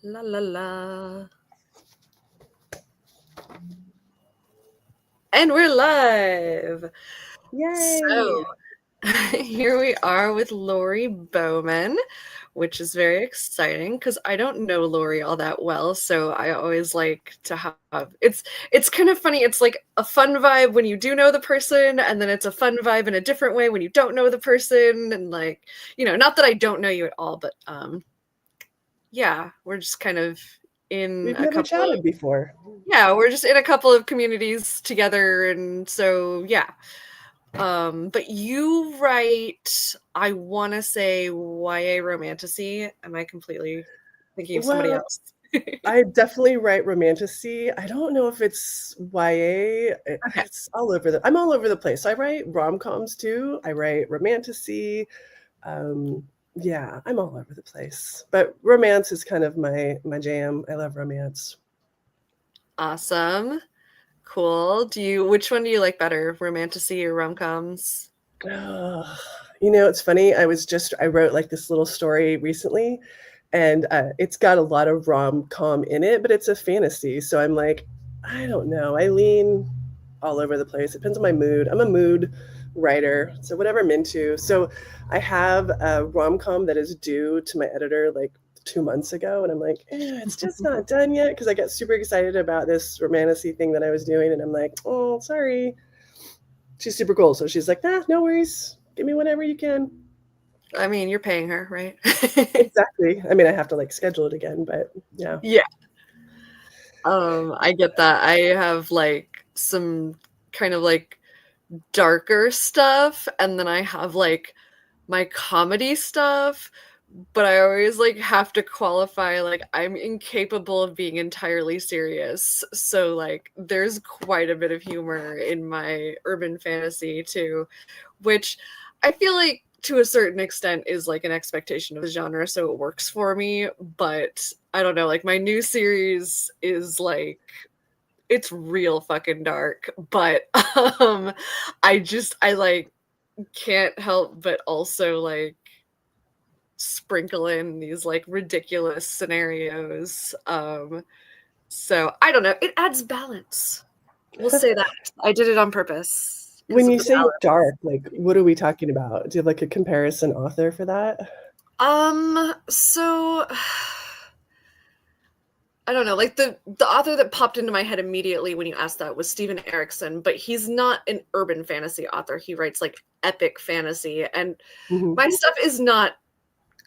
La la la. And we're live. Yay! So here we are with Lori Bowman, which is very exciting because I don't know Lori all that well. So I always like to have it's kind of funny. It's like a fun vibe when you do know the person, and then it's a fun vibe in a different way when you don't know the person. And like, not that I don't know you at all, but yeah, we're just kind of in We've a never couple of chatted before. yeah, we're just in a couple of communities together, and so yeah. But you write, I want to say YA romantasy. Am I completely thinking of somebody Well, else? I definitely write romantasy. I don't know if it's YA. Okay. It's all over I'm all over the place. I write rom-coms too. I write romantasy. Yeah, I'm all over the place. But romance is kind of my jam. I love romance. Awesome. Cool. Which one do you like better, romantasy or rom-coms? Ugh. It's funny. I wrote like this little story recently, and it's got a lot of rom-com in it, but it's a fantasy. So I'm like, I don't know. I lean all over the place. It depends on my mood. I'm a mood writer, so whatever I'm into. So I have a rom-com that is due to my editor like 2 months ago, and I'm like, it's just not done yet because I got super excited about this romantasy thing that I was doing, and I'm like, oh, sorry. She's super cool. So she's like, no worries. Give me whenever you can. I mean, you're paying her, right? Exactly. I mean, I have to like schedule it again, but yeah. Yeah. I get that. I have like some kind of like darker stuff, and then I have like my comedy stuff, but I always like have to qualify like I'm incapable of being entirely serious. So like there's quite a bit of humor in my urban fantasy too, which I feel like to a certain extent is like an expectation of the genre, so it works for me, but I don't know, like my new series is like it's real fucking dark, but I like can't help but also like sprinkle in these like ridiculous scenarios. So I don't know, it adds balance. We'll say that. I did it on purpose because When of you the say balance. dark, like what are we talking about? Do you have like a comparison author for that? So I don't know, like the author that popped into my head immediately when you asked that was Steven Erikson, but he's not an urban fantasy author. He writes like epic fantasy, and Hmm. my stuff is not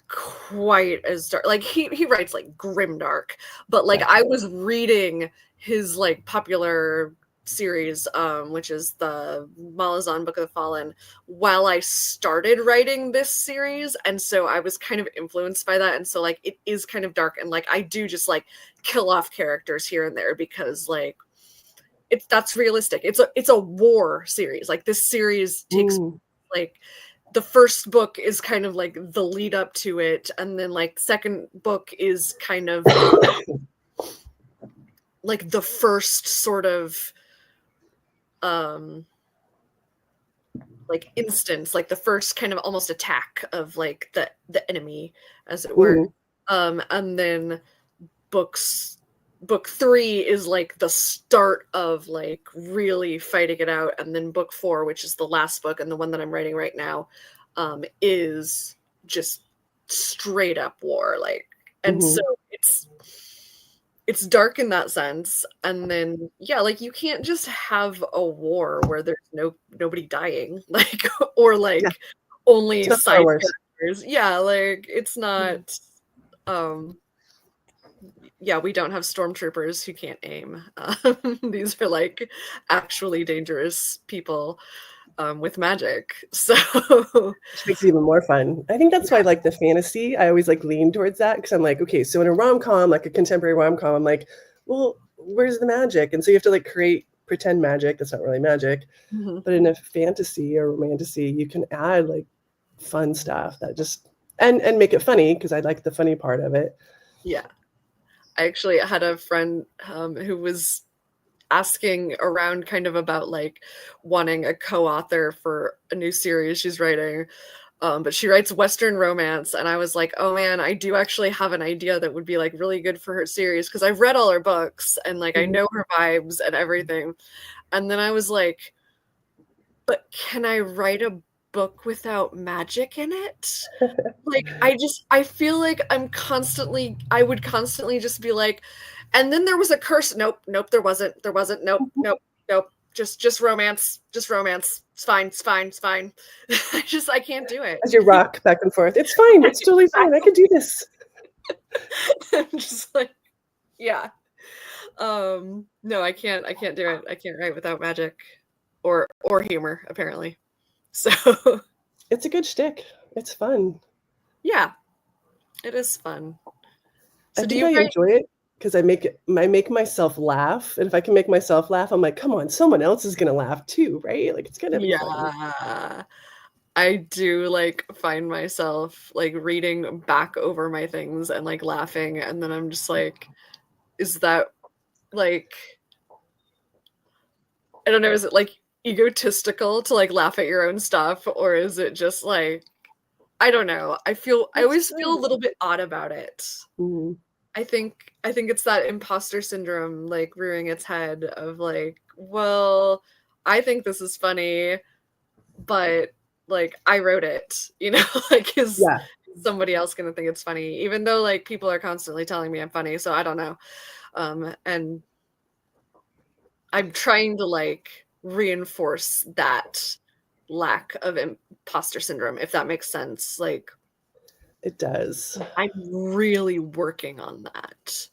quite as dark. Like he writes like grimdark, but like I Gotcha. was reading his like popular series, which is the Malazan Book of the Fallen, while I started writing this series, and so I was kind of influenced by that, and so like it is kind of dark, and like I do just like kill off characters here and there because like that's realistic. It's a war series. Like this series takes Mm. like the first book is kind of like the lead up to it, and then like second book is kind of like the first sort of um like instance, like the first kind of almost attack of like the enemy, as it were. Hmm. And then books book three is like the start of like really fighting it out, and then book four, which is the last book and the one that I'm writing right now, is just straight up war, like. And so Hmm. it's dark in that sense, and then yeah, like you can't just have a war where there's nobody dying, like, or Yeah, like it's only not Star side Wars. characters. Yeah, like it's Mhm. not um yeah, we don't have stormtroopers who can't aim. These are like actually dangerous people, with magic. So Which makes it even more fun. I think that's why I like the fantasy. I always like lean towards that because I'm like, okay, so in a rom-com, like a contemporary rom-com, I'm like, well, where's the magic? And so you have to like create pretend magic that's not really magic. Mhm. But in a fantasy or romantasy, you can add like fun stuff that just and make it funny because I like the funny part of it. Yeah, I actually had a friend, who was asking around kind of about like wanting a co-author for a new series she's writing. But she writes Western romance, and I was like, oh man, I do actually have an idea that would be like really good for her series because I've read all her books and like I Mhm. know her vibes and everything. And then I was like, but can I write a book without magic in it? Like I feel like I would constantly just be like, and then there was a curse. Nope, nope, there wasn't, nope, nope, nope. Just romance, just romance. It's fine, it's fine, it's fine. I can't do it. As you rock back and forth. It's fine. It's totally fine. I can do this. I'm just like, yeah. No, I can't do it. I can't write without magic or humor, apparently. So It's a good shtick. It's fun. yeah, it is fun. I So do think you I write? enjoy it because I make myself laugh, and if I can make myself laugh, I'm like, "Come on, someone else is gonna laugh too, right? Like, it's gonna be funny." Yeah. I do like find myself like reading back over my things and like laughing, and then I'm just like, is that like, I don't know, is it like egotistical to like laugh at your own stuff, or is it just like, I don't know. I It's always feel a good. little bit odd about it. Mhm. I think it's that imposter syndrome like rearing its head of like, well, I think this is funny, but like I wrote it, you know, like Yeah, is somebody else gonna think it's funny, even though like people are constantly telling me I'm funny, so I don't know. And I'm trying to like reinforce that lack of imposter syndrome, if that makes sense. Like it does. I'm really working on that.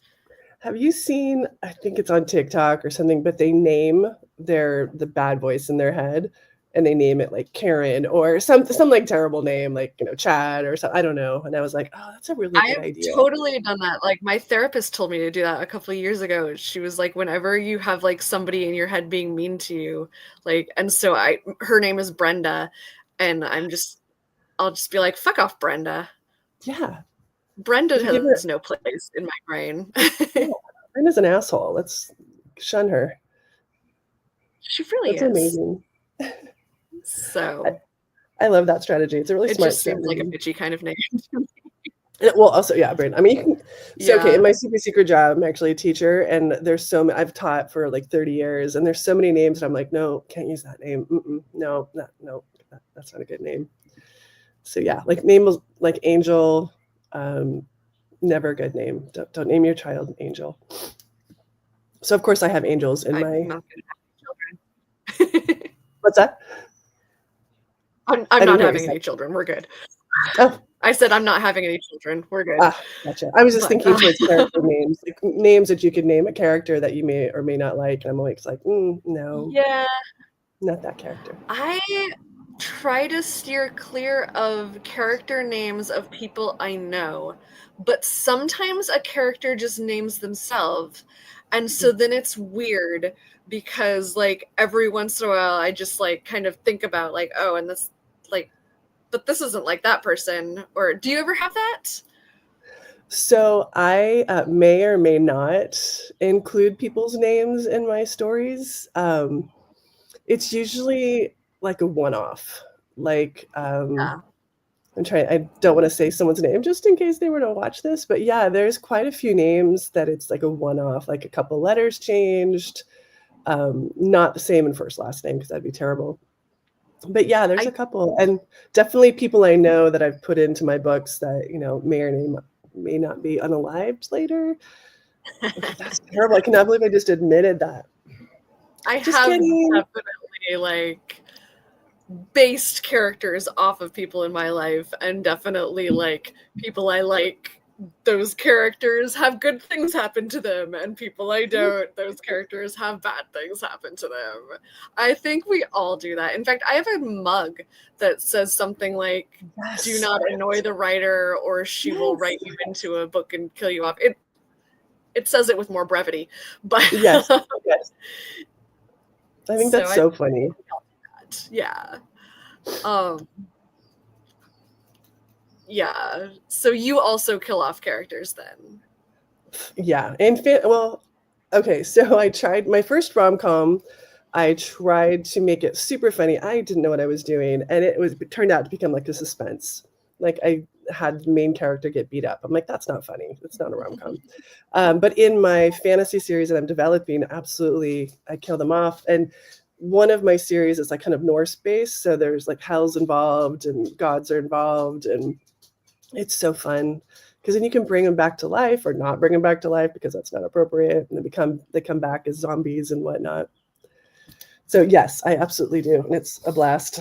Have you seen, I think it's on TikTok or something, but they name the bad voice in their head, and they name it, like, Karen or some, like, terrible name, like, Chad or I don't know, and I was like, "Oh, that's a really I good have idea." totally done that. Like my therapist told me to do that a couple of years ago. She was like, whenever you have like somebody in your head being mean to you, like, and so her name is Brenda, and I'll just be like, fuck off, Brenda. Yeah. Brenda If you give her has no place in my brain. Yeah, Brenda's an asshole, let's shun her. She really That's is. amazing. I So I love that strategy, it's a really it smart just seems like a strategy. bitchy kind of name. And well, also, yeah, Brain. I mean, you can. So, okay, in Yeah. my super secret job, I'm actually a teacher, and I've taught for like 30 years, and there's so many names, and I'm like, no, can't use that name. No, no, that's not a good name. So yeah, like names like Angel, um, never a good name. Don't name your child Angel. So of course I have angels in I'm my. not gonna have children. What's that? I'm I didn't not hear what you having said. any children. We're good. Oh, I said I'm not having any children. We're good. gotcha. I was just But thinking towards character names, like names that you could name a character that you may or may not like, and I'm always like, no, yeah, not that character. I try to steer clear of character names of people I know, but sometimes a character just names themselves. And so then it's weird because like every once in a while I just like kind of think about like, oh, and this like, but this isn't like that person. Or do you ever have that? So I may or may not include people's names in my stories. It's usually like a one-off. Like Yeah. I don't want to say someone's name just in case they were to watch this, but yeah, there's quite a few names that it's like a one-off, like a couple letters changed, not the same in first last name because that'd be terrible. But yeah, there's I a couple, and definitely people I know that I've put into my books that may or may not be unalived later. Okay, that's terrible. I cannot believe I just admitted that. I Just have kidding. definitely like based characters off of people in my life, and definitely like people I like, those characters have good things happen to them, and people I don't, those characters have bad things happen to them. I think we all do that. In fact, I have a mug that says something like, do Yes. not annoy the writer or she will Yes. write you into a book and kill you off. It says it with more brevity, but Yes. Yes. I think so that's I so funny. yeah. Um Yeah. So you also kill off characters then. Yeah. And well, okay, so I tried my first rom-com. I tried to make it super funny. I didn't know what I was doing, and it turned out to become like a suspense. Like I had the main character get beat up. I'm like, that's not funny. It's not a rom com. But in my fantasy series that I'm developing, absolutely, I kill them off. And one of my series is like kind of Norse based, so there's like hells involved and gods are involved, and it's so fun because then you can bring them back to life or not bring them back to life because that's not appropriate, and they come back as zombies and whatnot. So yes, I absolutely do, and it's a blast.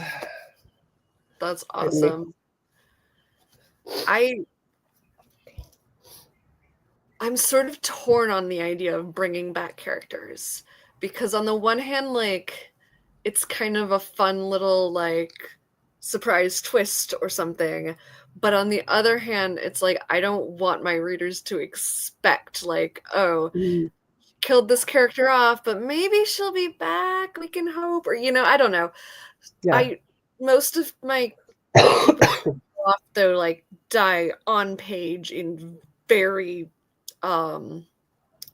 That's I make awesome. I I'm sort of torn on the idea of bringing back characters because on the one hand, like it's kind of a fun little like surprise twist or something, but on the other hand, it's like I don't want my readers to expect like, oh, mm, killed this character off, but maybe she'll be back. We can hope, or I don't know. yeah. I Most of my people off though like die on page in very um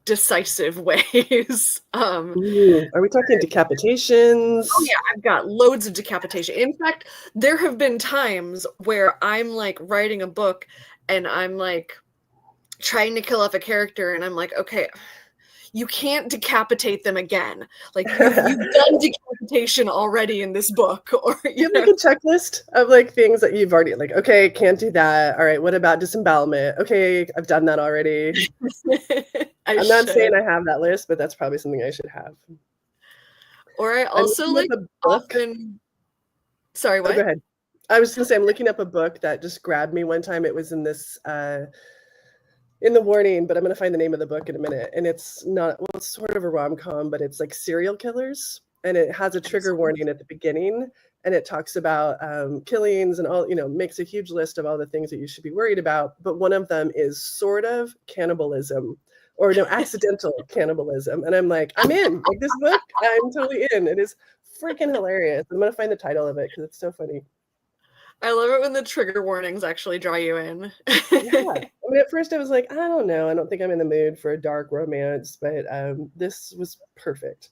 decisive ways. Ooh, are we talking Oh decapitations? yeah, I've got loads of decapitation. In fact, there have been times where I'm like writing a book and I'm like trying to kill off a character and I'm like, okay, you can't decapitate them again. Like you've done decapitation already in this book, or Do you have like a checklist of like things that you've already like, okay, can't do that. All right, what about disembowelment? Okay, I've done that already. I I'm not saying should. I have that list, but that's probably something I should have. Or I I'm also looking up like a book. often. Sorry, Oh, go what? ahead. I was gonna say I'm looking up a book that just grabbed me one time. It was in this in the warning, but I'm gonna find the name of the book in a minute. And it's not well, it's sort of a rom-com, but it's like serial killers. And it has a trigger warning at the beginning, and it talks about killings and all, makes a huge list of all the things that you should be worried about. But one of them is sort of cannibalism, or no, accidental cannibalism. And I'm like, I'm in. Like this book, I'm totally in. It is freaking hilarious. I'm gonna find the title of it because it's so funny. I love it when the trigger warnings actually draw you in. Yeah. I mean, at first I was like, I don't know. I don't think I'm in the mood for a dark romance, but this was perfect.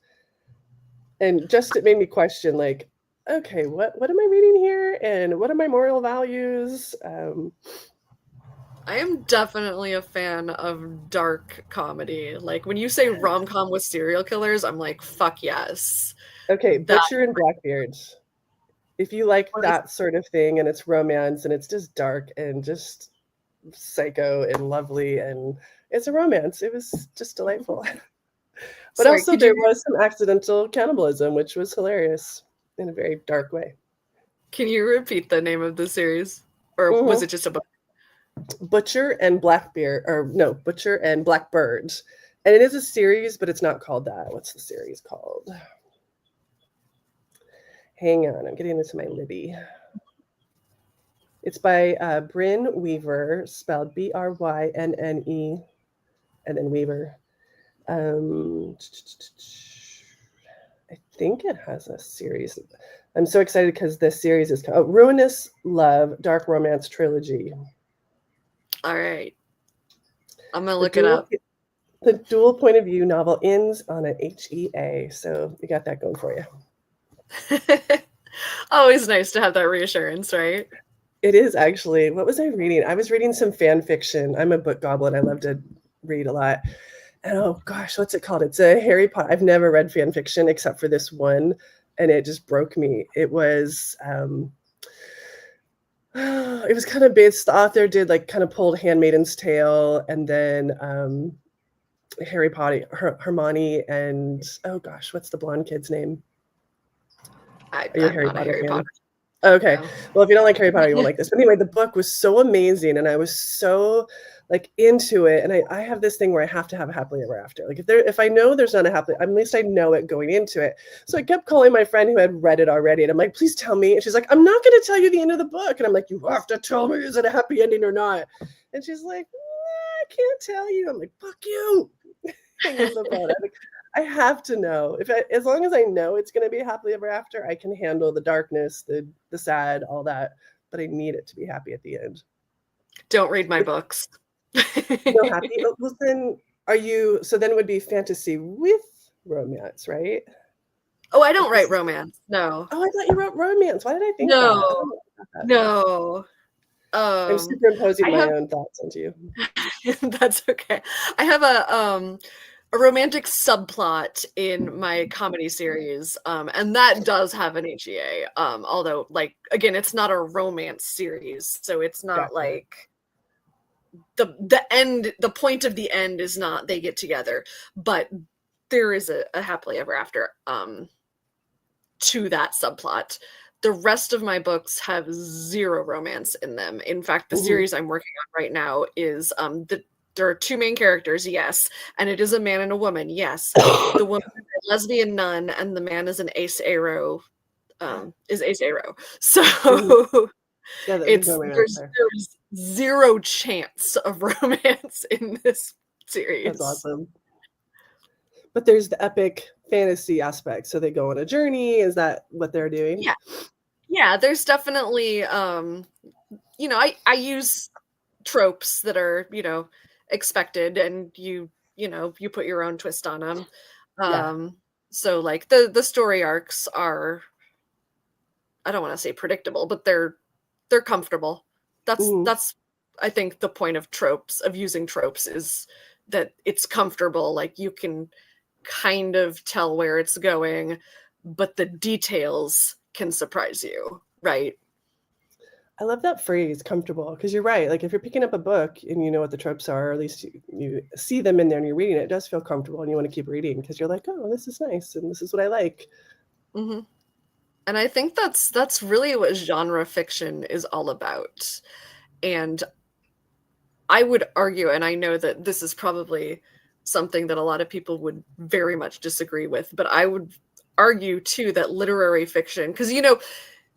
And just it made me question, like, okay, what am I reading here, and what are my moral values? I am definitely a fan of dark comedy. Like when you say rom-com with serial killers, I'm like, fuck yes. Okay, That Butcher and Blackbeard. If you like what is that sort of thing, and it's romance, and it's just dark and just psycho and lovely, and it's a romance. It was just delightful. But sorry, also could you there was some accidental cannibalism, which was hilarious in a very dark way. can you repeat the name of the series? Or was Mhm. it just a book? Butcher and Blackbeard, or no, Butcher and Blackbird. And it is a series, but it's not called that. What's the series called? Hang on, I'm getting into my Libby. It's by Bryn Weaver, spelled Brynnne, and then Weaver. Um, I think it has a series. I'm so excited because this series is called Ruinous Love Dark Romance Trilogy. All right. I'm gonna The look it dual up. the dual point of view novel ends on an HEA, so you got that going for you. Always nice to have that reassurance, right? It is actually. What was I reading? I was reading some fan fiction. I'm a book goblin. I love to read a lot. And oh gosh, what's it called? It's a Harry Potter. I've never read fan fiction except for this one, and it just broke me. It was it was kind of based. The author did like kind of pulled Handmaiden's Tale, and then Harry Potter, Hermione, and oh gosh, what's the blonde kid's name? Are you a I'm Harry not a Potter Harry fan? Potter. Okay. No. Well, if you don't like Harry Potter, you won't like this. But anyway, the book was so amazing, and I was so like into it. And I have this thing where I have to have a happily ever after. Like if I know there's not a happily, at least I know it going into it. So I kept calling my friend who had read it already, and I'm like, please tell me. And she's like, I'm not going to tell you the end of the book. And I'm like, you have to tell me, is it a happy ending or not? And she's like, nah, I can't tell you. I'm like, fuck you. Hang up the phone. I have to know. As long as I know it's going to be happily ever after, I can handle the darkness, the sad, all that. But I need it to be happy at the end. Don't read my If books. no happy, well then are you? So then it would be fantasy with romance, right? Oh, I Like don't this write is romance. No. oh, I thought you wrote romance. Why did I think that? I don't No. know about that. No. I'm superimposing I my have own thoughts onto you. that's okay. I have a romantic subplot in my comedy series, and that does have an HEA. Although, like, again, it's not a romance series, so it's not Gotcha. like the point of the end is not they get together, but there is a happily ever after to that subplot. The rest of my books have zero romance in them. In fact, the Mhm. series I'm working on right now is there are two main characters, yes, and it is a man and a woman, yes. The woman is a lesbian nun, and the man is an ace aro, is ace aro. So Mhm. Yeah, there's no romance there. there's zero chance of romance in this That's series. awesome. But there's the epic fantasy aspect. So they go on a journey. Is that what they're doing? Yeah, yeah. There's definitely I use tropes that are expected, and you put your own twist on them. Yeah. So like the story arcs are, I don't want to say predictable, but they're comfortable. Mhm. That's I think the point of tropes, of using tropes, is that it's comfortable, like you can kind of tell where it's going, but the details can surprise you, right? I love that phrase, comfortable, because you're right. Like if you're picking up a book and you know what the tropes are, or at least you see them in there and you're reading it, it does feel comfortable and you want to keep reading because you're like, oh, this is nice and this is what I like. Hmm. And I think that's really what genre fiction is all about. And I would argue, and I know that this is probably something that a lot of people would very much disagree with, but I would argue too that literary fiction, because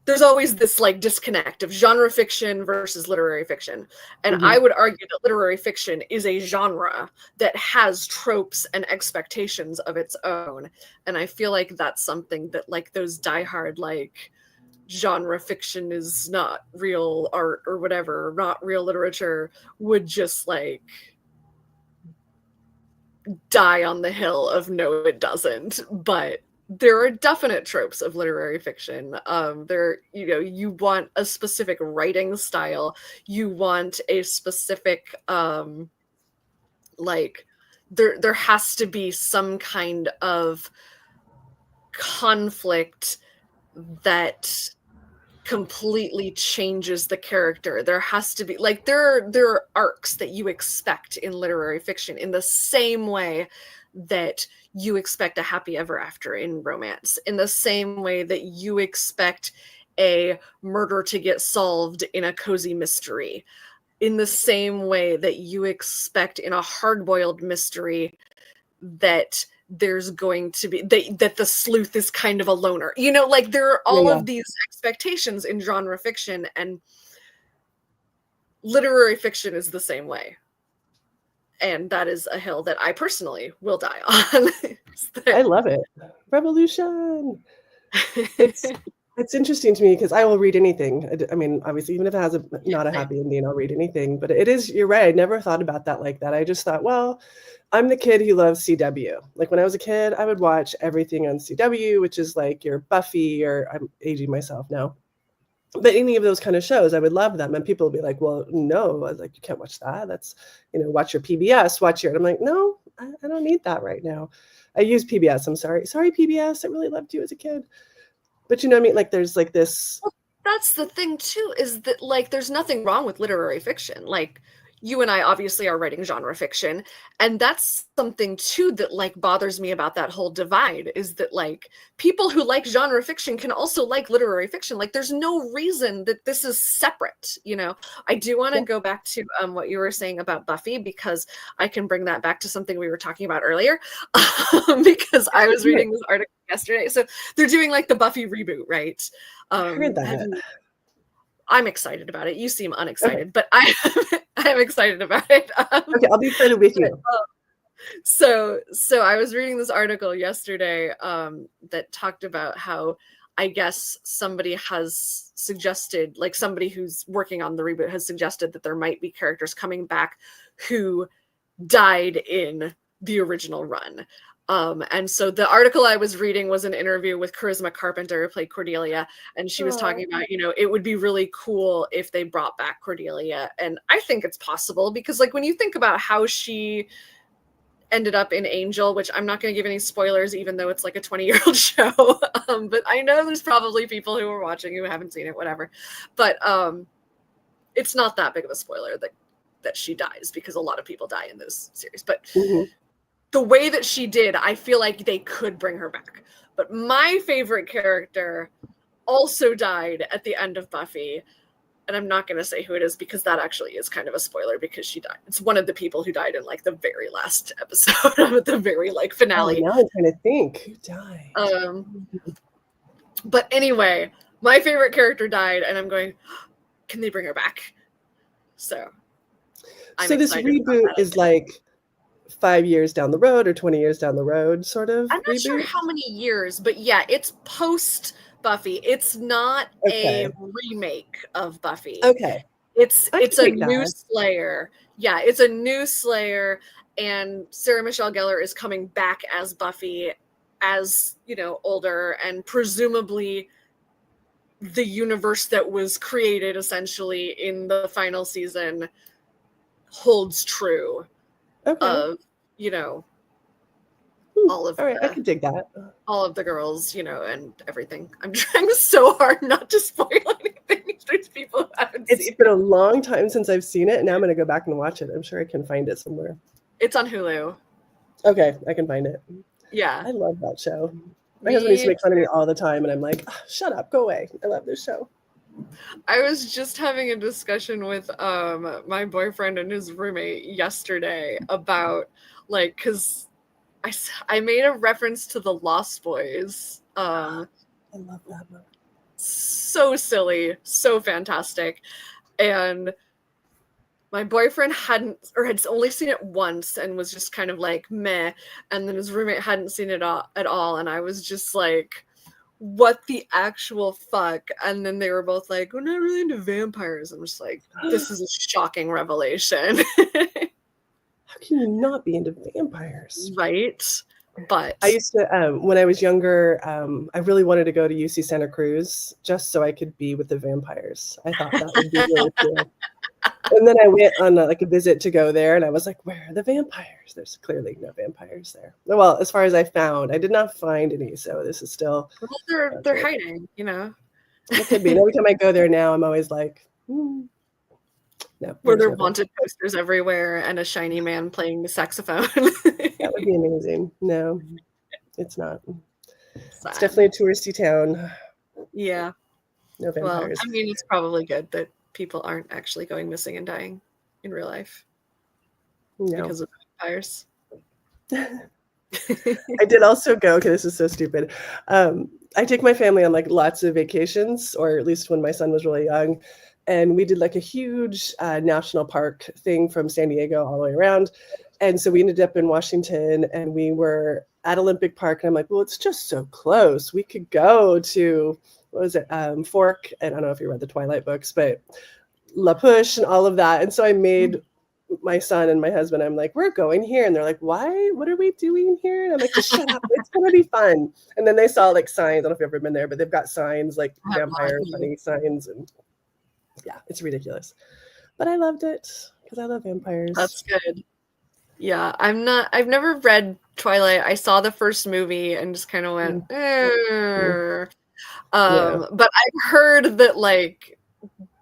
there's always this like disconnect of genre fiction versus literary fiction. And I Hmm. would argue that literary fiction is a genre that has tropes and expectations of its own. And I feel like that's something that like those diehard like genre fiction is not real art or whatever, not real literature, would just like die on the hill of no, it doesn't. But there are definite tropes of literary fiction. There, you want a specific writing style, you want a specific like there has to be some kind of conflict that completely changes the character. There has to be like there are arcs that you expect in literary fiction in the same way that you expect a happy ever after in romance, in the same way that you expect a murder to get solved in a cozy mystery, in the same way that you expect in a hard-boiled mystery that there's going to be that the sleuth is kind of a loner. Like there are Yeah, all yeah. of these expectations in genre fiction, and literary fiction is the same way. And that is a hill that I personally will die on. I love it. Revolution. It's it's interesting to me because I will read anything. I mean, obviously, even if it has Yeah, not a same. happy ending, I'll read anything. But it is, you're right. I never thought about that like that. I just thought, well, I'm the kid who loves CW. Like when I was a kid, I would watch everything on CW, which is like your Buffy, or I'm aging myself now. But any of those kind of shows, I would love them. And people would be like, well, no, I was like, you can't watch that. That's, watch your PBS, watch your, and I'm like, no, I don't need that right now. I use PBS. I'm sorry. Sorry, PBS. I really loved you as a kid. But you know what I mean? Like there's like this. Well, that's the thing too, is that like there's nothing wrong with literary fiction. Like you and I obviously are writing genre fiction, and that's something too that like bothers me about that whole divide, is that like people who like genre fiction can also like literary fiction. Like there's no reason that this is separate. I do want to Yeah, go back to what you were saying about Buffy, because I can bring that back to something we were talking about earlier. Because I was yeah, reading this article yesterday. So they're doing like the Buffy reboot, right? I heard Have that. you I'm excited about it. You seem Okay. unexcited, but I'm excited about it. Okay, I'll be excited with But, you. so I was reading this article yesterday that talked about how I guess somebody has suggested, like somebody who's working on the reboot has suggested that there might be characters coming back who died in the original run. And so the article I was reading was an interview with Charisma Carpenter, who played Cordelia, and she was Oh, talking about, it would be really cool if they brought back Cordelia. And I think it's possible because, like, when you think about how she ended up in Angel, which I'm not going to give any spoilers, even though it's like a 20-year-old show. But I know there's probably people who are watching who haven't seen it, whatever. But it's not that big of a spoiler that she dies, because a lot of people die in those series. But mhm. the way that she did, I feel like they could bring her back. But my favorite character also died at the end of Buffy. And I'm not going to say who it is, because that actually is kind of a spoiler, because she died. It's one of the people who died in like the very last episode of the very like Oh, finale. now I'm trying to think. Who died? But anyway, my favorite character died, and I'm going, can they bring her back? So I'm So this excited about reboot that. is like 5 years down the road or 20 years down the road sort of I'm not sure reboot? how many years, but yeah, it's post Buffy. It's not a Okay. remake of Buffy. Okay. I It's can a take new that. Slayer. Yeah, it's a new Slayer, and Sarah Michelle Gellar is coming back as Buffy, as, older, and presumably the universe that was created essentially in the final season holds true Okay. of, you know, all of All right, I the can dig that. all of the girls, and everything. I'm trying so hard not to spoil anything. There's people who haven't It's seen been it. a long time since I've seen it, and now I'm gonna go back and watch it. I'm sure I can find it somewhere. It's on Hulu. Okay, I can find it. Yeah. I love that show. My husband used to Me make fun of me all the time, and I'm like, "Ah, shut up, go away. I love this show." I was just having a discussion with my boyfriend and his roommate yesterday about, like, because I made a reference to the Lost Boys. I love that one. So silly, so fantastic. And my boyfriend had only seen it once and was just kind of like meh, and then his roommate hadn't seen it at all, and I was just like, what the actual fuck? And then they were both like, we're not really into vampires. I'm just like, this is a shocking revelation. How can you not be into vampires? Right? I But used to, when I was younger, I really wanted to go to UC Santa Cruz just so I could be with the vampires. I thought that would be really cool. And then I went on like a visit to go there, and I was like, "Where are the vampires?" There's clearly no vampires there. Well, as far as I found, I did not find any. So this is still. well, That's they're really hiding, It could be. And every time I go there now, I'm always like, no, where there's there are no vampire. wanted posters everywhere and a shiny man playing the saxophone. That would be amazing. No, it's not. It's Sad. definitely a touristy town. Yeah. No Well, vampires. I mean, it's probably good that people aren't actually going missing and dying in real life No. because of vampires. I did also go. Okay, this is so stupid. I take my family on like lots of vacations, or at least when my son was really young, and we did like a huge national park thing from San Diego all the way around. And so we ended up in Washington, and we were at Olympic Park. And I'm like, well, it's just so close. We could go to what was it, Fork? And I don't know if you read the Twilight books, but La Push and all of that. And so I made my son and my husband, I'm like, we're going here. And they're like, why? What are we doing here? And I'm like, just shut up. It's going to be fun. And then they saw like signs. I don't know if you've ever been there, but they've got signs like I have not. vampire funny signs. And yeah, it's ridiculous. But I loved it because I love vampires. That's good. Yeah, I've never read Twilight. I saw the first movie and just kind of went, Mm, mm, "Eh." yeah. But I've heard that, like,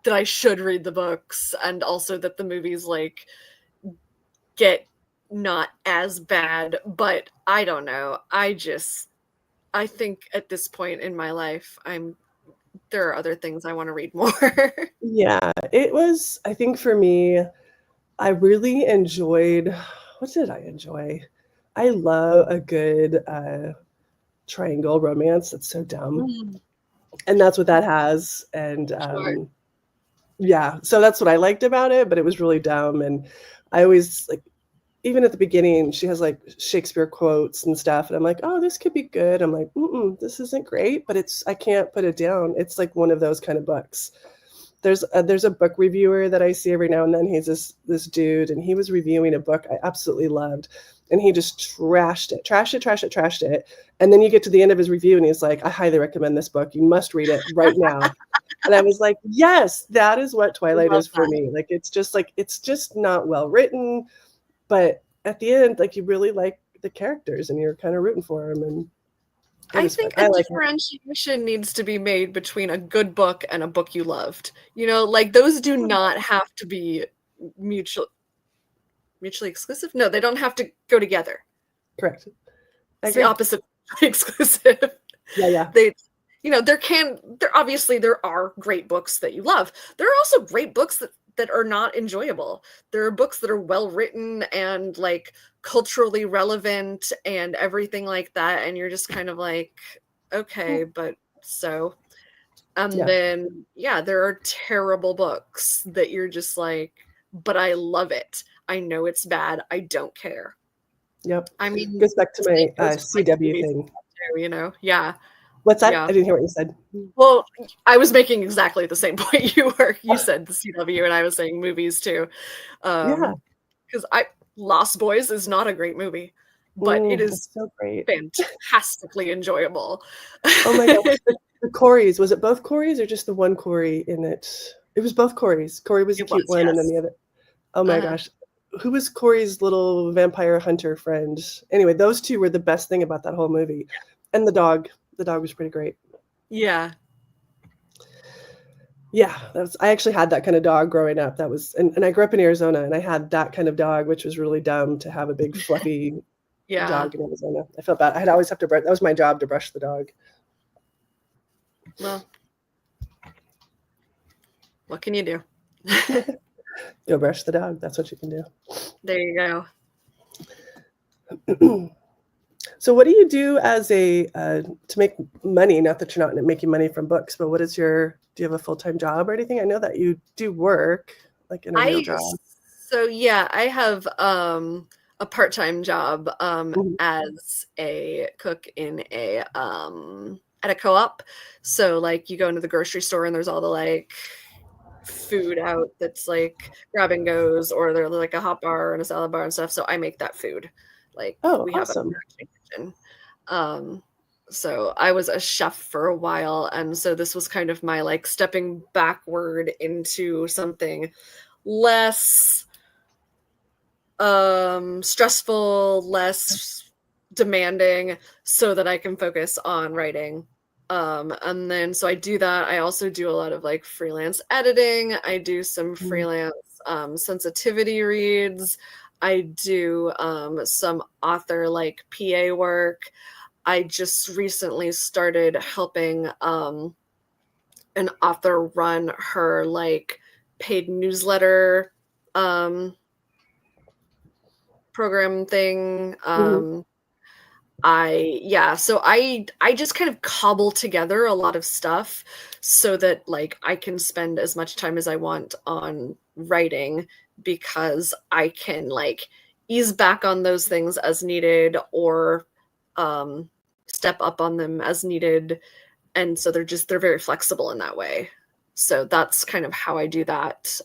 that I should read the books, and also that the movies, like, get not as bad, but I don't know. I think at this point in my life, there are other things I want to read more. Yeah. It was, I think for me, I really enjoyed, what did I enjoy? I love a good triangle romance. That's so dumb. Mm, And that's what that has. And sure. yeah, so that's what I liked about it, but it was really dumb. And I always like, even at the beginning, she has like Shakespeare quotes and stuff, and I'm like, oh, this could be good. I'm like, this isn't great, but I can't put it down. It's like one of those kind of books. there's a book reviewer that I see every now and then. He's this dude, and he was reviewing a book I absolutely loved, and he just trashed it. And then you get to the end of his review, and he's like, "I highly recommend this book. You must read it right now." And I was like, "Yes, that is what I Twilight love is for that. me. Like it's just not well written, but at the end, like you really like the characters, and you're kind of rooting for them, and it I was fun. think a I like it. differentiation needs to be made between a good book and a book you loved. You know, like those do not have to be mutual mutually exclusive. No, they don't have to go together. Correct. I It's the agree. opposite of mutually exclusive. Yeah, yeah. They there obviously there are great books that you love. There are also great books that are not enjoyable. There are books that are well written and like culturally relevant and everything like that, and you're just kind of like, okay, but so. And Yeah. then yeah, there are terrible books that you're just like, but I love it. I know it's bad. I don't care. Yep. I mean, Goes back to same my goes for like CW movies thing. too, you know? Yeah. What's that? Yeah. I didn't hear what you said. Well, I was making exactly the same point you were. You said the CW, and I was saying movies too. Yeah. Because I Lost Boys is not a great movie, but it It's is so great. fantastically enjoyable. Oh my gosh. The Corys, was it both Corys or just the one Cory in it? It was both Corys. Cory was the It cute was, one, and then yes. the other. Oh my Uh, gosh. Who was Corey's little vampire hunter friend? Anyway, those two were the best thing about that whole movie. And the dog. The dog was pretty great. yeah. Yeah, I actually had that kind of dog growing up. That was, and I grew up in Arizona, and I had that kind of dog, which was really dumb to have a big fluffy Yeah. dog in Arizona. I felt bad. I'd always have to brush. That was my job, to brush the dog. Well, what can you do? Go brush the dog. That's what you can do. There you go. So, what do you do as a to make money? Not that you're not making money from books, but do you have a full-time job or anything? I know that you do work like in a real I job. so yeah, I have a part-time job Mhm. as a cook in a at a co-op. So like you go into the grocery store and there's all the like food out that's like grab and goes, or they're like a hot bar and a salad bar and stuff. So I make that food. Like Oh, we have a awesome. production kitchen. Um so I was a chef for a while, and so this was kind of my like stepping backward into something less stressful, less demanding, so that I can focus on writing. And then so I do that. I also do a lot of like freelance editing. I do some Mm. freelance sensitivity reads. I do some author like PA work. I just recently started helping an author run her like paid newsletter um program thing. Mhm. I just kind of cobble together a lot of stuff so that like I can spend as much time as I want on writing, because I can like ease back on those things as needed, or um step up on them as needed. And so they're very flexible in that way. So that's kind of how I do that.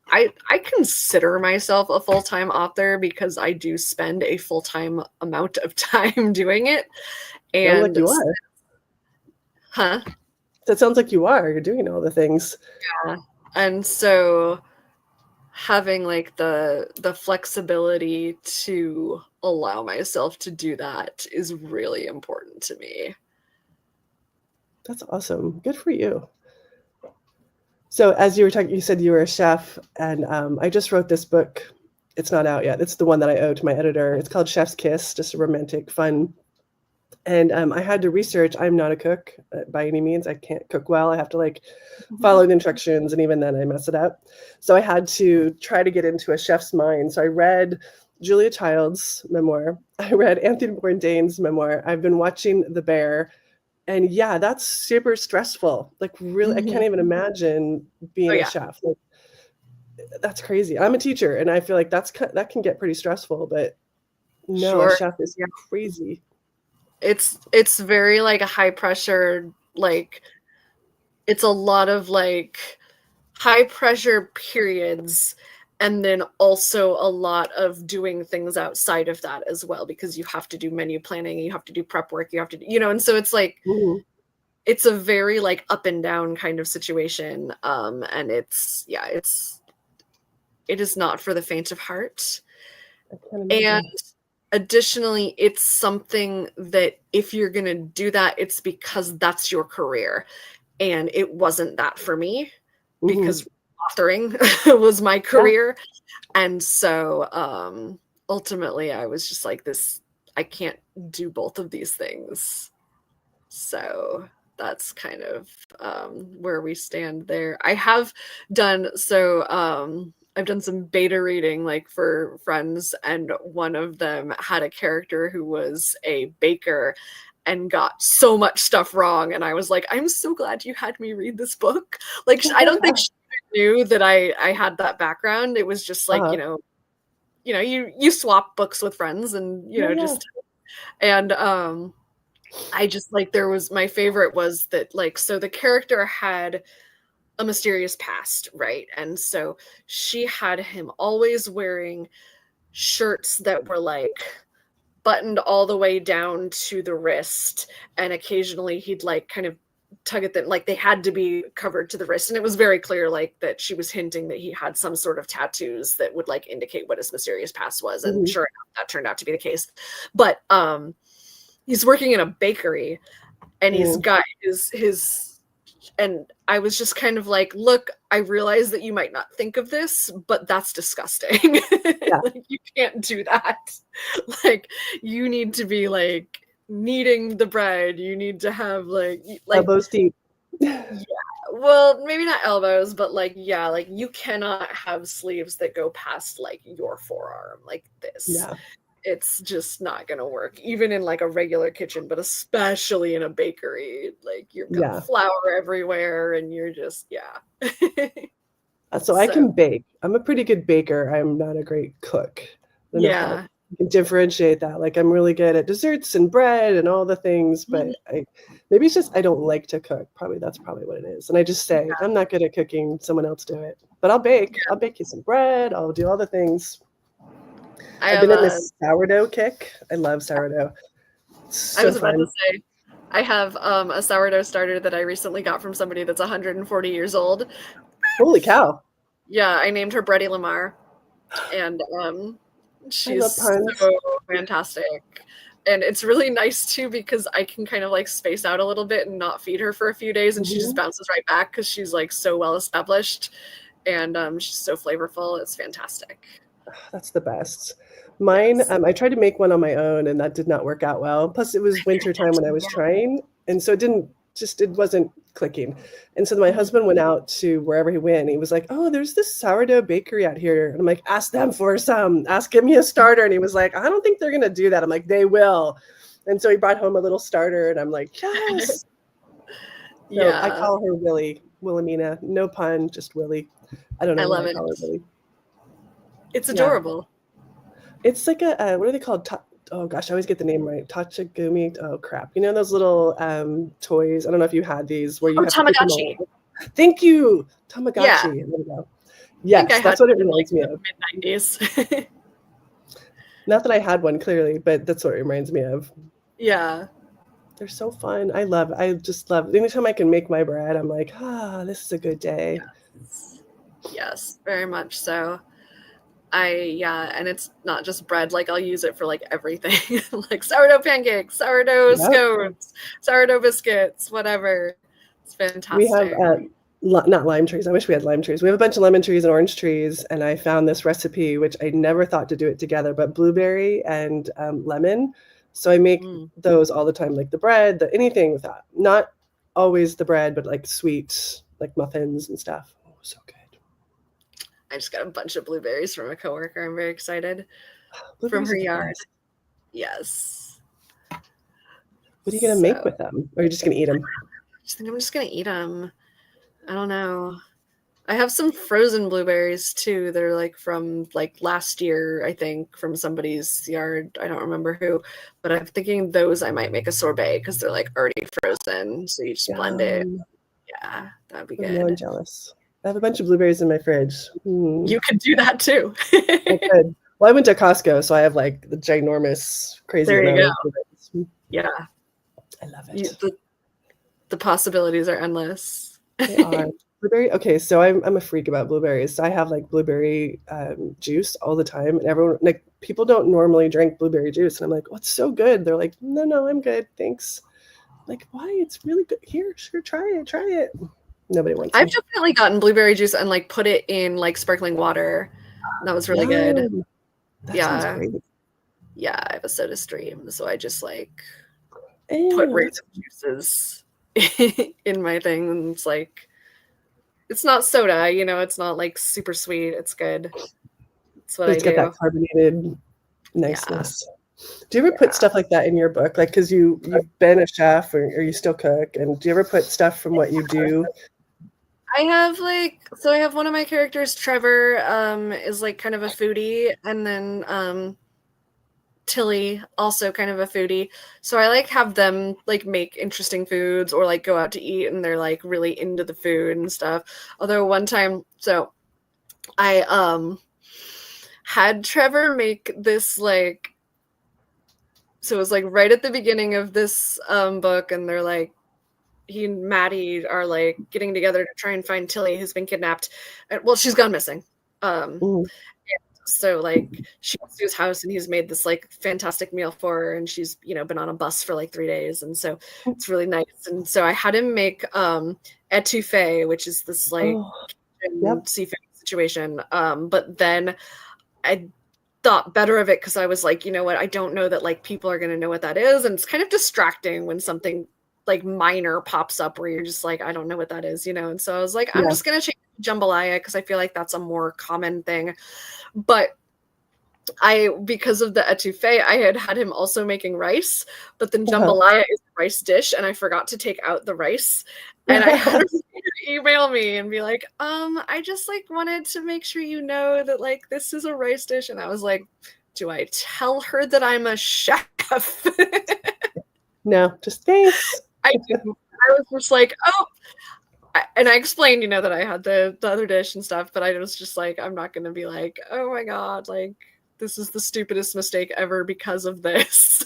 I consider myself a full-time author because I do spend a full-time amount of time doing it. Sounds like And you are. huh? That sounds like you are. You're doing all the things. Yeah. And so having like the flexibility to allow myself to do that is really important to me. That's awesome. Good for you. So, as you were talking, you said you were a chef, and I just wrote this book. It's not out yet. It's the one that I owe to my editor. It's called Chef's Kiss, just a romantic, fun. And I had to research. I'm not a cook by any means. I can't cook well. I have to like follow the instructions, and even then I mess it up. So I had to try to get into a chef's mind. So I read Julia Child's memoir. I read Anthony Bourdain's memoir. I've been watching The Bear, and yeah, that's super stressful. Like really, I can't Mhm. even imagine Oh being a yeah, chef. Like that's crazy. I'm a teacher, and I feel like that can get pretty stressful. But no, a sure. chef is Yeah. crazy. It's very like a high pressure, like it's a lot of like high pressure periods, and then also a lot of doing things outside of that as well, because you have to do menu planning, you have to do prep work, you have to, and so it's like, Mhm. it's a very like up and down kind of situation. And it is not for the faint of heart. I can't And imagine. additionally, it's something that if you're going to do that, it's because that's your career. And it wasn't that for me, Mhm. because authoring was my Yeah. career. And so ultimately, I was just like, I can't do both of these things. So that's kind of where we stand there. I've done some beta reading like for friends, and one of them had a character who was a baker and got so much stuff wrong, and I was like, I'm so glad you had me read this book. Like, I don't think she knew that I had that background. It was just like, Uh-huh. you swap books with friends, and Yeah, yeah. just, and I just like, there was, my favorite was that, like, so the character had a mysterious past, right? And so she had him always wearing shirts that were like buttoned all the way down to the wrist, and occasionally he'd like kind of tug at them, like they had to be covered to the wrist, and it was very clear like that she was hinting that he had some sort of tattoos that would like indicate what his mysterious past was, and Mhm. sure enough that turned out to be the case. But he's working in a bakery, and he's Mm. got his and I was just kind of like, look, I realize that you might not think of this, but that's disgusting. Yeah. Like, you can't do that. Like, you need to be like kneading the bread. You need to have like Elbows deep. yeah, well, maybe not elbows, but like, yeah, like you cannot have sleeves that go past like your forearm like this. Yeah. It's just not gonna work, even in like a regular kitchen, but especially in a bakery. Like, you've got Yeah. flour everywhere, and you're just, yeah. So I So can bake. I'm a pretty good baker. I'm not a great cook. I don't know if that yeah. you can differentiate that. Like I'm really good at desserts and bread and all the things, Mhm. but I maybe it's just I don't like to cook. Probably that's probably what it is. And I just say, I'm not good at cooking, someone else do it. But I'll bake. I'll bake you some bread. I'll do all the things. I I've have been in a this sourdough kick. I love sourdough. It's I so was about to fun. say, I have a sourdough starter that I recently got from somebody that's 140 years old. Holy cow. Yeah, I named her Bretty Lamar, and I love she's puns. so fantastic. And it's really nice too, because I can kind of like space out a little bit and not feed her for a few days, and she just Mhm. bounces right back because she's like so well established, and she's so flavorful. It's fantastic. That's the best. Mine, Yes. I tried to make one on my own, and that did not work out well. Plus, it was winter time when I was Yeah. trying, and so it wasn't clicking. And so my Mhm. husband went out to wherever he went, and he was like, "Oh, there's this sourdough bakery out here." And I'm like, "Ask them for some. Give me a starter." And he was like, "I don't think they're gonna do that." I'm like, "They will." And so he brought home a little starter, and I'm like, "Yes." So I Yeah, call her Willie, Wilhelmina. No pun, just Willie. I don't I know why love I it. call her Willie. It's Yeah. adorable. It's like a what are they called? Oh gosh, I always get the name right. Tachigumi. Oh crap! You know those little toys? I don't know if you had these where you Oh, have to put them all. Tamagotchi. Thank you, Yeah, Tamagotchi. There we go. I think I Yes, had that's what it one in like reminds me the of. mid 90s. Not that I had one clearly, but that's what it reminds me of. Yeah. They're so fun. I just love. Anytime I can make my bread, I'm like, this is a good day. Yes. Yes, very much so. Yeah, and it's not just bread, like I'll use it for like everything. Like sourdough pancakes, sourdough Yep. scones, sourdough biscuits, whatever. It's We have fantastic. not lime trees. I wish we had lime trees. We have a bunch of lemon trees and orange trees, and I found this recipe, which I never thought to do it together, but blueberry and lemon. So I make Mm. those all the time, like the bread, anything with that. Not always the bread, but like sweet, like muffins and stuff. Oh, so good. I just got a bunch of blueberries from a coworker. I'm very excited, from Blueberries her are the yard. best. Yes. What are you gonna make So with them? Or are you just gonna eat them? I think I'm just gonna eat them. I don't know. I have some frozen blueberries too. They're like from like last year, I think, from somebody's yard. I don't remember who, but I'm thinking those I might make a sorbet because they're like already frozen. So you just blend it. Yum. Yeah, that'd be Oh, now I'm good. jealous. I have a bunch of blueberries in my fridge. You could do that too. I could. Well, I went to Costco, so I have like the ginormous, crazy There you amount go. of blueberries. Yeah. I love You, it. the possibilities are endless. They are. Blueberry. Okay, so I'm a freak about blueberries. So I have like blueberry juice all the time, and everyone like people don't normally drink blueberry juice, and I'm like, oh, it's so good. They're like, no, no, I'm good, thanks. Like, why? It's really good. Here, sure, try it. Nobody wants I've some. definitely gotten blueberry juice and like put it in like sparkling water. That was really good. Yum. That sounds Yeah. great. Yeah, I have a soda stream, so I just like put Oh, that's random juices in my thing, and it's like it's not soda, it's not like super sweet. It's good. It's what but I it's got that do. carbonated Yeah. niceness. Do you ever put Yeah. stuff like that in your book? Like, because you've been a chef or you still cook, and do you ever put stuff from what you do? I have I have one of my characters, Trevor, is like kind of a foodie, and then Tilly, also kind of a foodie. So I like have them like make interesting foods or like go out to eat and they're like really into the food and stuff. Although one time, so I had Trevor make this like so it was like right at the beginning of this book, and they're like he and Maddie are like getting together to try and find Tilly who's been kidnapped. Well, she's gone missing. Mm, So like she goes to his house and he's made this like fantastic meal for her, and she's been on a bus for like 3 days, and so it's really nice. And so I had him make etouffee, which is this like oh, yep, seafood situation. But then I thought better of it because I was like, you know what, I don't know that like people are gonna know what that is, and it's kind of distracting when something like minor pops up where you're just like, I don't know what that is. And so I was like, I'm yeah. just gonna change jambalaya because I feel like that's a more common thing. But because of the etouffee, I had him also making rice, but then Uh-huh. jambalaya is a rice dish, and I forgot to take out the rice. And I had her email me and be like, I just like wanted to make sure you know that like this is a rice dish. And I was like, do I tell her that I'm a chef? No, just thanks. I didn't. I was just like, oh, and I explained, that I had the other dish and stuff, but I was just like, I'm not gonna be like, oh my god, like this is the stupidest mistake ever because of this.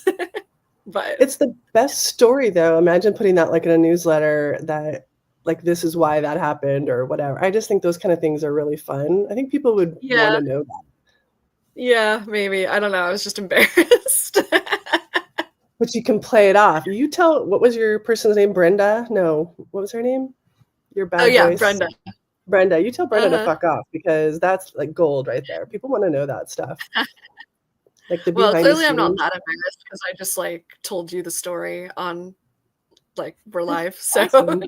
But It's the best story though. Imagine putting that like in a newsletter that like this is why that happened or whatever. I just think those kind of things are really fun. I think people would want yeah, to know that. yeah, maybe. I don't know. I was just embarrassed. But you can play it off. You tell what was your person's name? Brenda? No, what was her name? Your Oh bad yeah, voice. Brenda. Brenda, you tell Brenda to Uh-huh. fuck off because that's like gold right there. People want to know that stuff. Like the Well, behind the clearly I'm not scenes. that embarrassed because I just like told you the story on like we're It's live. So awesome.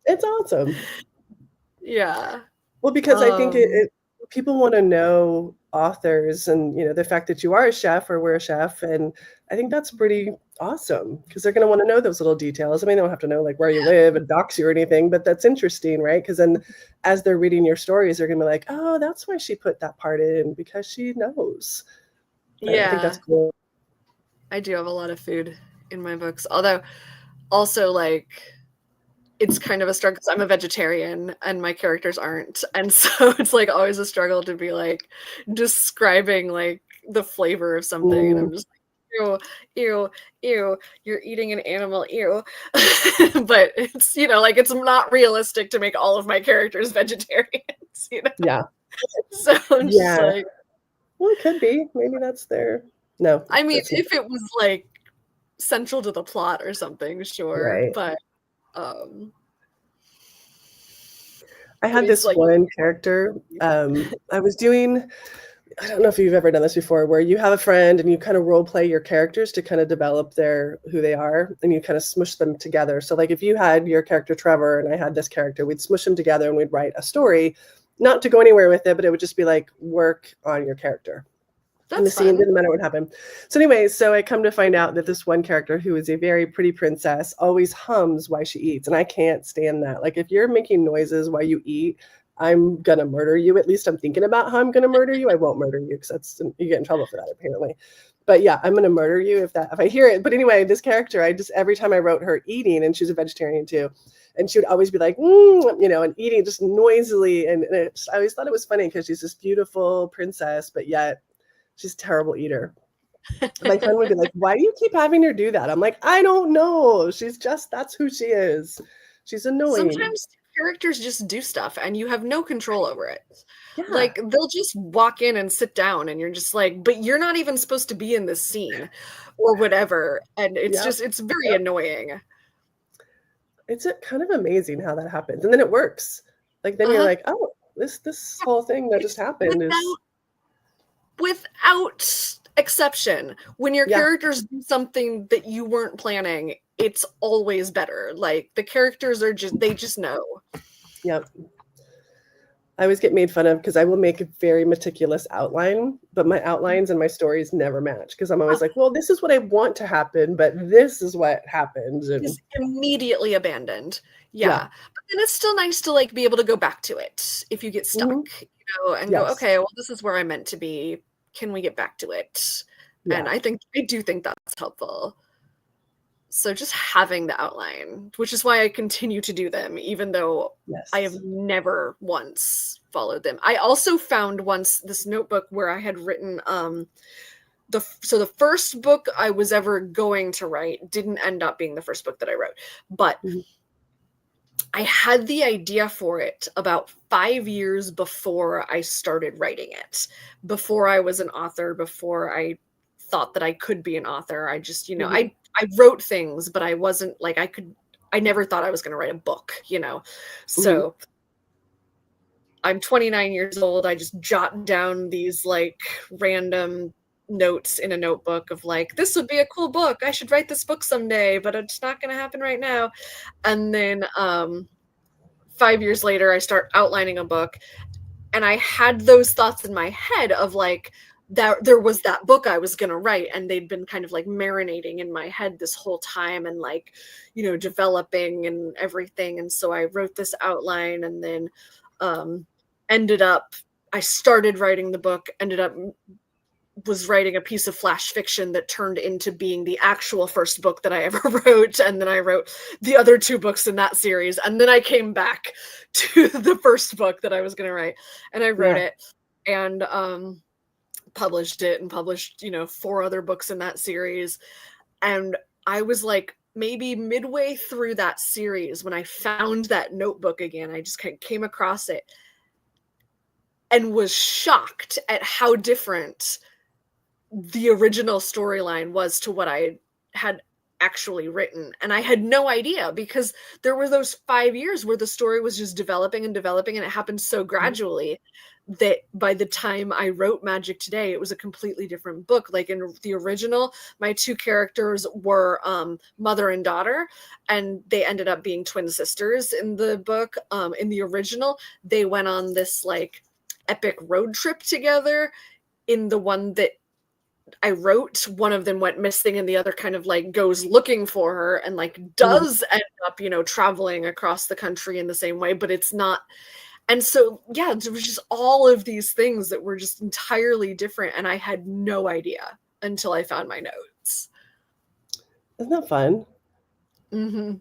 It's awesome. yeah. Well, because I think Um people want to know authors and the fact that you are a chef or we're a chef, and I think that's pretty awesome because they're going to want to know those little details. I mean, they don't have to know like where you live and dox you or anything, but that's interesting, right? Because then as they're reading your stories, they're going to be like, oh, that's why she put that part in because she knows. I think that's yeah, cool. I do have a lot of food in my books. Although also like it's kind of a struggle because I'm a vegetarian and my characters aren't. And so it's like always a struggle to be like describing like the flavor of something. And Mm, I'm just like, ew, ew, ew, you're eating an animal, ew. But it's, like it's not realistic to make all of my characters vegetarians. yeah. So I'm just Yeah. like, Well, it could be. Maybe that's their. No, I mean, that's not if it was like central to the plot or something, sure. right. Um, I but had it's this like, one character. I was doing, I don't know if you've ever done this before, where you have a friend and you kind of role play your characters to kind of develop who they are, and you kind of smush them together. So, like, if you had your character Trevor and I had this character, we'd smush them together and we'd write a story, not to go anywhere with it, but it would just be like work on your character. And the that's scene fun. didn't matter what happened. So, anyway, so I come to find out that this one character, who is a very pretty princess, always hums while she eats. And I can't stand that. Like, if you're making noises while you eat, I'm going to murder you. At least I'm thinking about how I'm going to murder you. I won't murder you because you get in trouble for that, apparently. But yeah, I'm gonna murder you if I hear it. But anyway, this character, I just every time I wrote her eating, and she's a vegetarian too, and she would always be like, and eating just noisily, and I always thought it was funny because she's this beautiful princess, but yet she's a terrible eater. My friend would be like, "Why do you keep having her do that?" I'm like, "I don't know. That's who she is. She's annoying." Sometimes characters just do stuff and you have no control over it. Yeah, Like they'll just walk in and sit down and you're just like, but you're not even supposed to be in this scene or whatever. And yep, it's very yep. annoying. It's kind of amazing how that happens, and then it works. Like then you're Uh-huh. like, "Oh, this whole thing that just It's happened is without exception. When your yeah, characters do something that you weren't planning, it's always better. Like the characters are just they just know. yep." I always get made fun of because I will make a very meticulous outline, but my outlines and my stories never match because I'm always like, "Well, this is what I want to happen, but this is what happens." And Is immediately abandoned. yeah. Yeah. But then it's still nice to like be able to go back to it if you get Mhm. stuck, and go, Yes. okay, well, this is where I meant to be. Can we get back to it? And Yeah. I do think that's helpful. So just having the outline, which is why I continue to do them, even though I have Yes. never once followed them. I also found once this notebook where I had written the first book I was ever going to write didn't end up being the first book that I wrote, but Mhm. I had the idea for it about 5 years before I started writing it, before I was an author, before I thought that I could be an author. I just, Mhm. I wrote things, but I wasn't like I never thought I was going to write a book. Mhm. So I'm 29 years old. I just jot down these like random notes in a notebook of like, this would be a cool book. I should write this book someday, but it's not going to happen right now. And then 5 years later, I start outlining a book, and I had those thoughts in my head of like, that there was that book I was going to write, and they'd been kind of like marinating in my head this whole time and like, developing and everything. And so I wrote this outline, and then um, ended up, I started writing the book, ended up was writing a piece of flash fiction that turned into being the actual first book that I ever wrote. And then I wrote the other two books in that series. And then I came back to the first book that I was going to write, and I wrote Yeah. it and published it, and published, four other books in that series. And I was like, maybe midway through that series when I found that notebook again, I just kind of came across it and was shocked at how different the original storyline was to what I had actually written. And I had no idea because there were those 5 years where the story was just developing and developing, and it happened so Mhm. gradually that by the time I wrote Magic Today, it was a completely different book. Like in the original, my two characters were mother and daughter, and they ended up being twin sisters in the book. In the original, they went on this like epic road trip together. In the one that I wrote, one of them went missing and the other kind of like goes looking for her and like Mhm. does end up, traveling across the country in the same way, but it's not. And so, yeah, there was just all of these things that were just entirely different. And I had no idea until I found my notes. Isn't that fun? Hmm.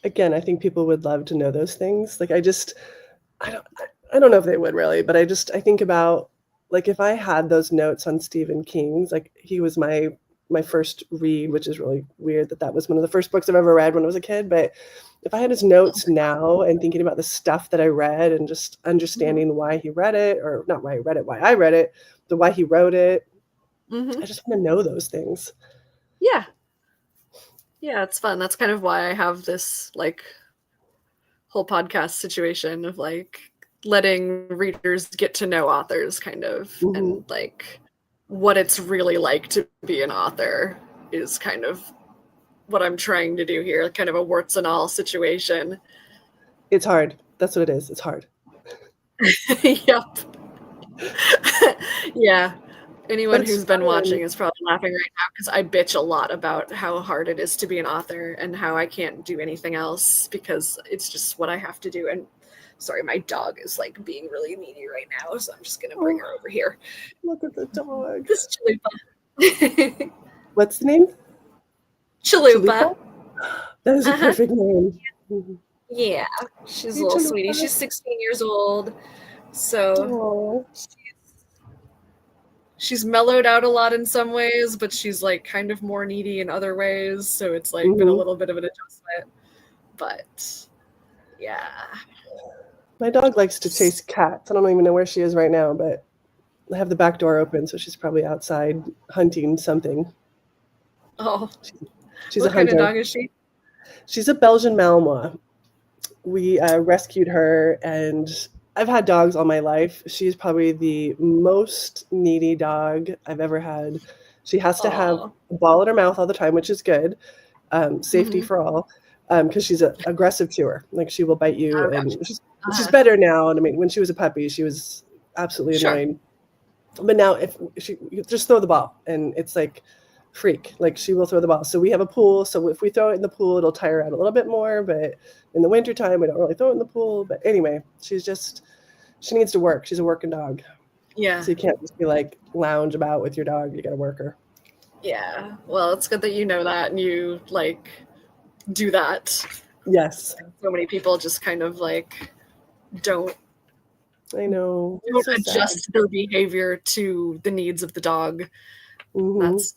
Again, I think people would love to know those things. Like I don't know if they would really, but I think about like if I had those notes on Stephen King's, like he was my first read, which is really weird that that was one of the first books I've ever read when I was a kid. But if I had his notes now and thinking about the stuff that I read and just Hmm. understanding why he read it, or not why he read it, why I read it, the why he wrote it, Hmm. I just want to know those things. Yeah. Yeah, it's fun. That's kind of why I have this like whole podcast situation of like letting readers get to know authors kind of, Hmm. and like what it's really like to be an author is kind of what I'm trying to do here, kind of a warts and all situation. It's hard. That's what it is. It's hard. Yep. Yeah. But Anyone it's who's been fun. watching is probably laughing right now because I bitch a lot about how hard it is to be an author and how I can't do anything else because it's just what I have to do. And sorry, my dog is like being really needy right now, so I'm just gonna bring Oh, her over here. look at the dog. This chili bug. What's the name? Chalupa. Chalupa? That is a Uh-huh. perfect name. Mhm. Yeah, she's a Hey, little sweetie. Chalupa. She's 16 years old, so Oh. she's mellowed out a lot in some ways, but she's like kind of more needy in other ways. So it's like been a Mhm. little bit of an adjustment. But yeah. My dog likes to chase cats. I don't even know where she is right now, but I have the back door open, so she's probably outside hunting something. Oh, She's, she's a what kind of hunter. dog is she? She's a Belgian Malinois. We rescued her, and I've had dogs all my life. She's probably the most needy dog I've ever had. She has to have Oh. a ball in her mouth all the time, which is good. Safety Mm-hmm. for all, because she's aggressive to her. Like she will bite you, Oh, and gotcha. she's Uh-huh. better now. And I mean, when she was a puppy, she was absolutely Sure. annoying. But now, if she you just throw the ball, and it's like freak, like she will throw the ball. So we have a pool. So if we throw it in the pool, it'll tire out a little bit more. But in the wintertime, we don't really throw it in the pool. But anyway, she needs to work. She's a working dog. Yeah. So you can't just be like lounge about with your dog. You got to work her. Yeah. Well, it's good that you know that and you like do that. Yes, So many people just kind of like don't I know. It's don't so sad. adjust their behavior to the needs of the dog. Hmm. That's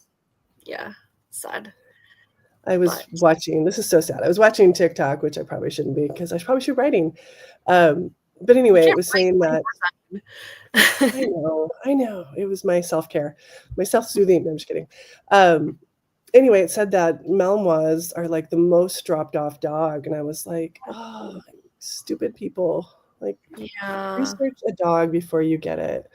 yeah, sad. I was But watching, this is so sad. I was watching TikTok, which I probably shouldn't be because I probably should be writing. But you anyway, it can't was write saying that 24/7. I know. It was my self care, my self soothing. I'm just kidding. Um, anyway, it said that Malinois are like the most dropped off dog. And I was like, oh, stupid people. Like, Yeah. research a dog before you get it.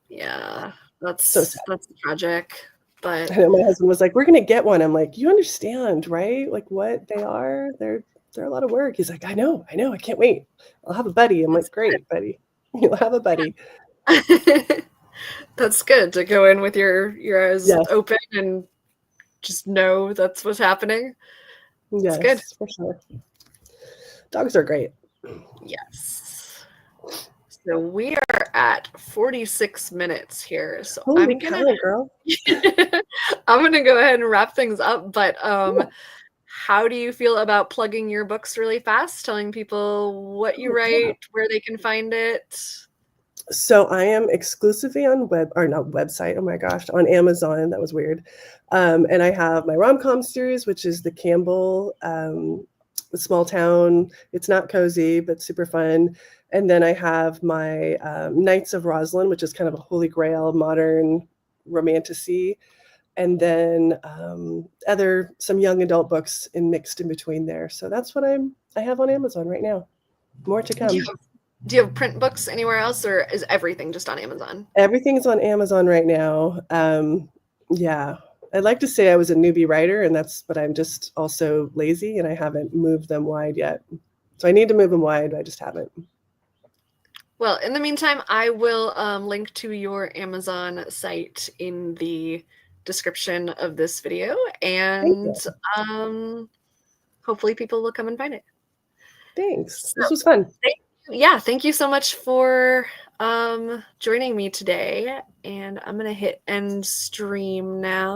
Yeah. So sad. That's tragic. But And my husband was like, "We're gonna get one." I'm like, "You understand, right? Like what they are? They're a lot of work." He's like, I know, I can't wait. I'll have a buddy." I'm like, that's "Great, buddy. You'll have a buddy." good. That's good to go in with your eyes Yes, open and just know that's what's happening. It's good. yes, for sure. Dogs are great. Yes. So we are at 46 minutes here. So Holy I'm gonna cow, girl. I'm gonna go ahead and wrap things up. But Yeah. how do you feel about plugging your books really fast, telling people what you Oh, yeah. write, where they can find it? So I am exclusively on web or not website. Oh my gosh, on Amazon. That was weird. And I have my rom-com series, which is the Campbell, the small town. It's not cozy, but super fun. And then I have my Knights of Roslyn, which is kind of a holy grail modern romantasy. And then other some young adult books in mixed in between there. So that's what I have on Amazon right now. More to Do you come. have, do you have print books anywhere else, or is everything just on Amazon? Everything's on Amazon right now. Yeah. I'd like to say I was a newbie writer, and but I'm just also lazy and I haven't moved them wide yet. So I need to move them wide. I just haven't. Well, in the meantime, I will link to your Amazon site in the description of this video, Thank and you. um, hopefully people will come and find it. Thanks. So, This was fun. yeah, thank you so much for joining me today, and I'm gonna hit end stream now.